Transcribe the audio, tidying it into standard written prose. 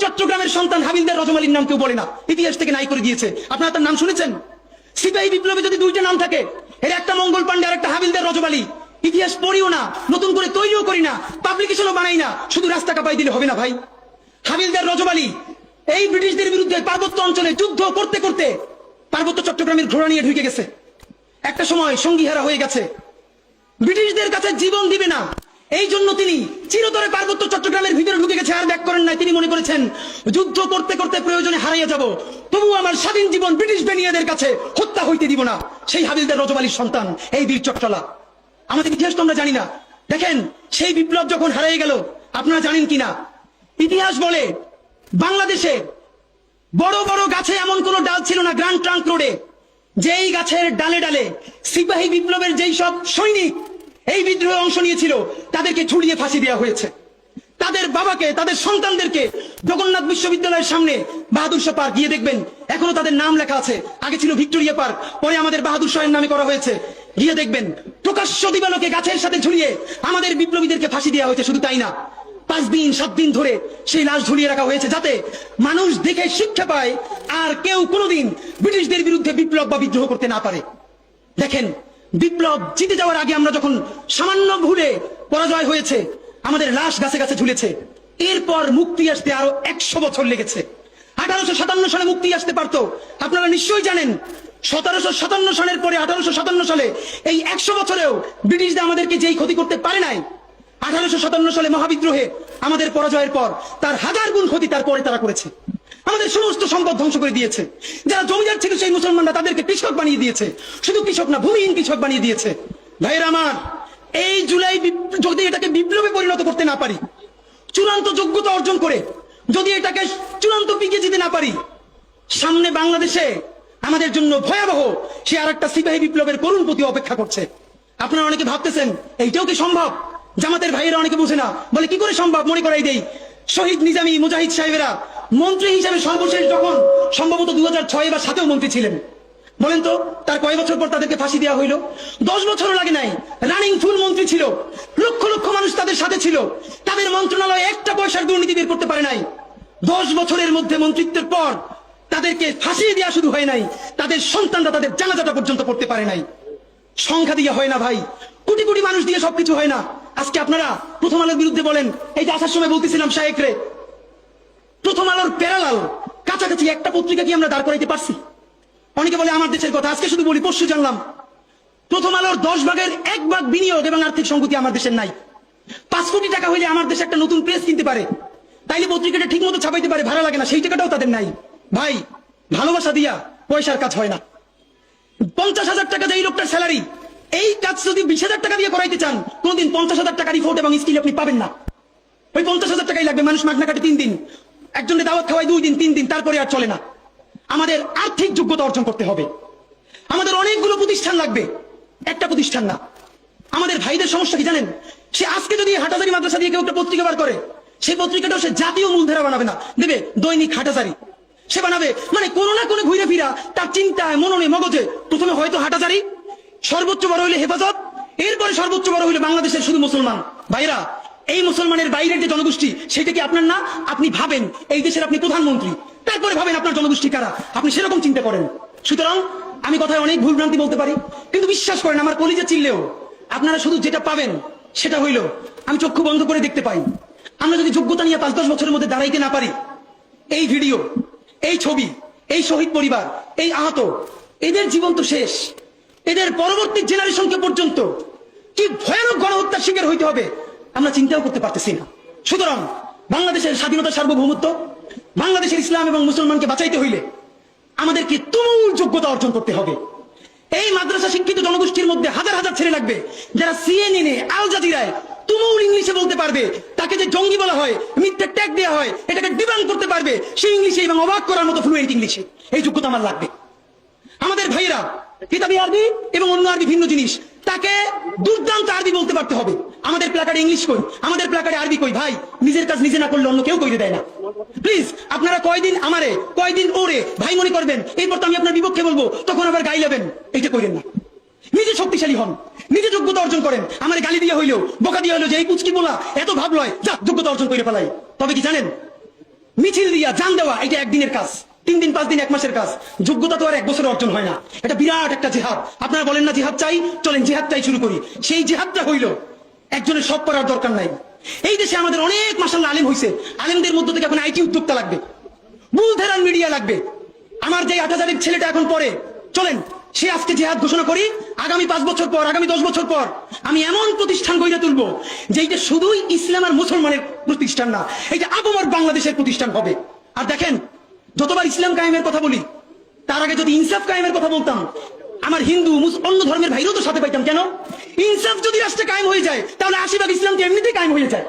চট্টগ্রামের সন্তান হাবিলদার রজমালির নাম কেউ বলে না, ইতিহাস থেকে নাই করে দিয়েছে। আপনারা তার নাম শুনেছেন? সিপাহী বিপ্লবে যদি দুইটা নাম থাকে, এর একটা মঙ্গল পান্ডে আর একটা হাবিলদার রজমালি, ইতিহাস পড়িও না, নতুন করে তৈরিও করি না, পাবলিকেশনও বানাই না, শুধু রাস্তা কাঁপাই দিলে হবে না ভাই। হাবিলদার রজমালি এই ব্রিটিশদের বিরুদ্ধে পার্বত্য অঞ্চলে যুদ্ধ করতে করতে পার্বত্য চট্টগ্রামের ঘোড়া নিয়ে ঢুকে গেছে। একটা সময় সঙ্গীহারা হয়ে গেছে, ব্রিটিশদের কাছে জীবন দিবে না, এই জন্য তিনি চিরতরে পার্বত্য চট্টগ্রামের ভিতরে ঢুকে গেছে, আর ব্যাক করেন নাই। তিনি মনে করেছেন যুদ্ধ করতে করতে প্রয়োজনে হারাইয়া যাব, তবু আমার স্বাধীন জীবন ব্রিটিশ বেনিয়াদের কাছে হত্যা হইতে দিব না। সেই হাবিলদার রজমালির সন্তান এই বীর চট্টলা। আমাদের ইতিহাস তো আমরা জানি না। দেখেন, সেই বিপ্লব যখন হারিয়ে গেল, আপনারা জানেন কিনা, ইতিহাস বলে বাংলাদেশে বড় বড় গাছে এমন কোন ডাল ছিল না গ্র্যান্ড ট্রাঙ্ক রোডে, যেই গাছের ডালে ডালে সিপাহী বিপ্লবের যেই সব সৈনিক এই বিদ্রোহে অংশ নিয়েছিল তাদেরকে ঝুলিয়ে ফাঁসি দেওয়া হয়েছে। তাদের বাবাকে, তাদের সন্তানদেরকে জগন্নাথ বিশ্ববিদ্যালয়ের সামনে বাহাদুর শাহ পার্ক গিয়ে দেখবেন, এখনো তাদের নাম লেখা আছে। আগে ছিল ভিক্টোরিয়া পার্ক, পরে আমাদের বাহাদুর শাহের নামে করা হয়েছে। গিয়ে দেখবেন প্রকাশ্য দিবালোকে গাছের সাথে ঝুলিয়ে আমাদের বিপ্লবীদেরকে ফাঁসি দেওয়া হয়েছে। শুধু তাই না, 5 দিন 7 দিন ধরে সেই লাশ ঝুলিয়ে রাখা হয়েছে, যাতে মানুষ দেখে শিক্ষা পায় আর কেউ কোনোদিন ব্রিটিশদের বিরুদ্ধে বিপ্লব বা বিদ্রোহ করতে না পারে। দেখেন, বিপ্লব জিতে যাওয়ার আগে আমরা যখন সামান্য ভুলে পরাজয় হয়েছে, আমাদের লাশ গাছে গাছে ঝুলেছে। এরপর মুক্তি আসতে আরো 100 বছর লেগেছে। 1857 সালে মুক্তি আসতে পারতো। আপনারা নিশ্চয়ই জানেন 1757 সালের পরে 1857 সালে এই 100 বছরেও ব্রিটিশদের আমাদেরকে যেই ক্ষতি করতে পারে নাই, 1857 সালে মহাবিদ্রোহে আমাদের পরাজয়ের পর তার 1000 গুণ ক্ষতি তারপরে তারা করেছে। আমাদের সমস্ত সম্পদ ধ্বংস করে দিয়েছে। যারা জমিদার ছিল সেই মুসলমানরা তাদেরকে কৃষক বানিয়ে দিয়েছে। শুধু কৃষক না, ভূমিহীন কৃষক বানিয়ে দিয়েছে। ভাইরা আমার, এই জুলাই যদি এটাকে বিপ্লবে পরিণত করতে না পারি, চূড়ান্ত যোগ্যতা অর্জন করে যদি এটাকে চূড়ান্ত পিকে যেতে না পারি, সামনে বাংলাদেশে আমাদের জন্য ভয়াবহ সে আর একটা সিপাহী বিপ্লবের করুণ প্রতি অপেক্ষা করছে। আপনারা অনেকে ভাবতেছেন এইটাও কি সম্ভব? জামাতের ভাইয়েরা অনেকে বুঝে না, বলে কি করে সম্ভব? মনে করাই দেই, শহীদ নিজামী মুজাহিদ সাহেবেরা মন্ত্রী হিসেবে সর্বশেষ যখন সম্ভবত 2006 বা 2007 মন্ত্রী ছিলেন, বলেন তো তার কয় বছর পর তাদেরকে ফাঁসি দেওয়া হইল? 10 বছরও লাগে নাই। রানিং ফুল মন্ত্রী ছিল, লক্ষ লক্ষ মানুষ তাদের সাথে ছিল, তাদের মন্ত্রণালয় একটা পয়সার দুর্নীতি বের করতে পারে নাই। 10 বছরের মধ্যে মন্ত্রিত্বের পর তাদেরকে ফাঁসি দেওয়া শুধু হয় নাই, তাদের সন্তানরা তাদের জানাজাটা পর্যন্ত পড়তে পারে নাই। সংখ্যা দিয়ে হয় না ভাই, কোটি কোটি মানুষ দিয়ে সবকিছু হয় না। আজকে আপনারা প্রথম আলোর বিরুদ্ধে বলেন, এই যে আসার সময় বলতেছিলাম শায়েক রে, প্রথম আলোর প্যারালাল কাছাকাছি একটা পত্রিকা কি আমরা দাঁড় করাইতে পারছি? অনেকে বলে আমার দেশের কথা, আজকে শুধু বলি, পরশু জানলাম প্রথম আলোর 10 ভাগের 1 ভাগ বিনিয়োগ এবং আর্থিক সংগতি আমার দেশের নাই। 5 কোটি টাকা হইলে আমার দেশে একটা নতুন প্রেস কিনতে পারে, তাইলে পত্রিকাটা ঠিক মতো ছাপাইতে পারে, ভাড়া লাগে না, সেই টাকাটাও তাদের নাই। ভাই, ভালোবাসা দিয়া পয়সার কাজ হয় না। 50,000 টাকা যে এই লোকটার স্যালারি, এই কাজ যদি 20,000 টাকা দিয়ে করাইতে চান, কোনদিন 50,000 টাকা রিপোর্ট এবং স্কিল আপনি পাবেন না। ওই 50,000 টাকাই লাগবে। মানুষ মাগনা কাটে 3 দিন, একজনের দাওয়াত খাওয়াই 2 দিন 3 দিন, তারপরে আর চলে না। আমাদের আর্থিক যোগ্যতা অর্জন করতে হবে। আমাদের অনেকগুলো প্রতিষ্ঠান লাগবে, একটা প্রতিষ্ঠান না। আমাদের ভাইদের সমস্যা কি জানেন? সে আজকে যদি হাটাজারি মাদ্রাসা দিয়ে কেউ একটা পত্রিকা বার করে, সেই পত্রিকাটাও সে জাতীয় মূলধারা বানাবে না, দেবে দৈনিক হাটাজারি। সে বানাবে মানে কোনো না কোনো ঘুরে ফিরা তার চিন্তায়, মননে, মগজে প্রথমে হয়তো হাটাজারি, সর্বোচ্চ বড় হইলে হেফাজত, এরপরে সর্বোচ্চ বড় হইলে বাংলাদেশের শুধু মুসলমান। ভাইরা, এই মুসলমানের বাইরের যে জনগোষ্ঠী, সেটা কি আপনার না? আপনি ভাবেন এই দেশের আপনি প্রধানমন্ত্রী, তারপরে ভাবেন আপনার জনগোষ্ঠী কারা, আপনি সেরকম চিন্তা করেন। সুতরাং আমি কথায় অনেক ভুলভ্রান্তি বলতে পারি, কিন্তু বিশ্বাস করেন আমার কলিজা চিল্লেও আপনারা শুধু যেটা পাবেন সেটা হইল আমি চক্ষু বন্ধ করে দেখতে পাই। আমরা যদি যোগ্যতা নিয়ে 5-10 বছরের মধ্যে দাঁড়াইতে না পারি, এই ভিডিও, এই ছবি, এই শহীদ পরিবার, এই আহত, এদের জীবন তো শেষ। এদের পরবর্তী জেনারেশনকে পর্যন্ত কি ভয়ানক গণহত্যার শিকার হইতে হবে আমরা চিন্তাও করতে পারতেছি না। সুতরাং বাংলাদেশের স্বাধীনতা, সার্বভৌমত্ব, বাংলাদেশের ইসলাম এবং মুসলমানকে বাঁচাইতে হইলে আমাদেরকে তুমুল যোগ্যতা অর্জন করতে হবে। এই মাদ্রাসা শিক্ষিত জনগোষ্ঠীর মধ্যে হাজার হাজার ছেলে লাগবে যারা সিএনএন, আল জাজিরায় তুমুল ইংলিশে বলতে পারবে। তাকে যে জঙ্গি বলা হয়, মিথ্যা ট্যাগ দেওয়া হয়, এটাকে ডিমান্ড করতে পারবে সেই ইংলিশে এবং অবাক করার মতো ফ্লুয়েন্ট ইংলিশে। এই যোগ্যতা আমার লাগবে। আমাদের ভাইয়েরা কিতাবি আরবি এবং অন্য আরবি ভিন্ন জিনিস, তাকে দুর্দান্ত আরবি বলতে পারতে হবে। আমাদের প্ল্যাকার্ডে ইংলিশ কই, আমাদের প্ল্যাকার্ডে আরবি কই। ভাই, নিজের কাজ নিজে না করলে অন্য কেউ কইতে দেয় না। প্লিজ আপনারা কয়দিন আমারে, কয়দিন ওরে ভাই মনে করবেন, এরপর তো আমি আপনার বিপক্ষে বলবো, তখন আবার গাই যাবেন, এইটা কইলেন না। নিজে শক্তিশালী হন, নিজে যোগ্যতা অর্জন করেন। আমার গালি দিয়ে হইলেও, বোকা দিয়ে হইলো যে এই পুচকি বলা এত ভাব লয়, যা যোগ্যতা অর্জন করে ফেলাই। তবে কি জানেন, মিছিল দিয়া জান দেওয়া এটা একদিনের কাজ, 3 দিন 5 দিন 1 মাসের কাজ, যোগ্যতা তো আর 1 বছরে অর্জন হয় না। এটা বিরাট একটা জিহাদ। আপনারা বলেন না জিহাদ চাই, চলেন জিহাদটাই শুরু করি। সেই জিহাদটা হইল একজনের সব করার দরকার নাই। এই দেশে আমাদের অনেক মাশাআল্লাহ আলেম হইছে, আলেমদের মধ্য থেকে এখন আইটি উদ্যোক্তা লাগবে, বুলধেরান মিডিয়া লাগবে। আমার যে 8,000 ছেলেটা এখন পড়ে, চলেন সে আজকে জিহাদ ঘোষণা করি, আগামী 5 বছর পর, আগামী 10 বছর পর আমি এমন প্রতিষ্ঠান গড়ে তুলবো যে এটা শুধুই ইসলাম আর মুসলমানের প্রতিষ্ঠান না, এটা আপামর বাংলাদেশের প্রতিষ্ঠান হবে। আর দেখেন, যতবার ইসলাম কায়েমের কথা বলি, তার আগে যদি ইনসাফ কায়েমের কথা বলতাম, আমার হিন্দু অন্য ধর্মের ভাইরাও তো সাথে পাইতাম। কেন? ইনসাফ যদি রাষ্ট্রে কায়েম হয়ে যায়, তাহলে 80 ভাগ ইসলাম তো এমনিতেই কায়েম হয়ে যায়।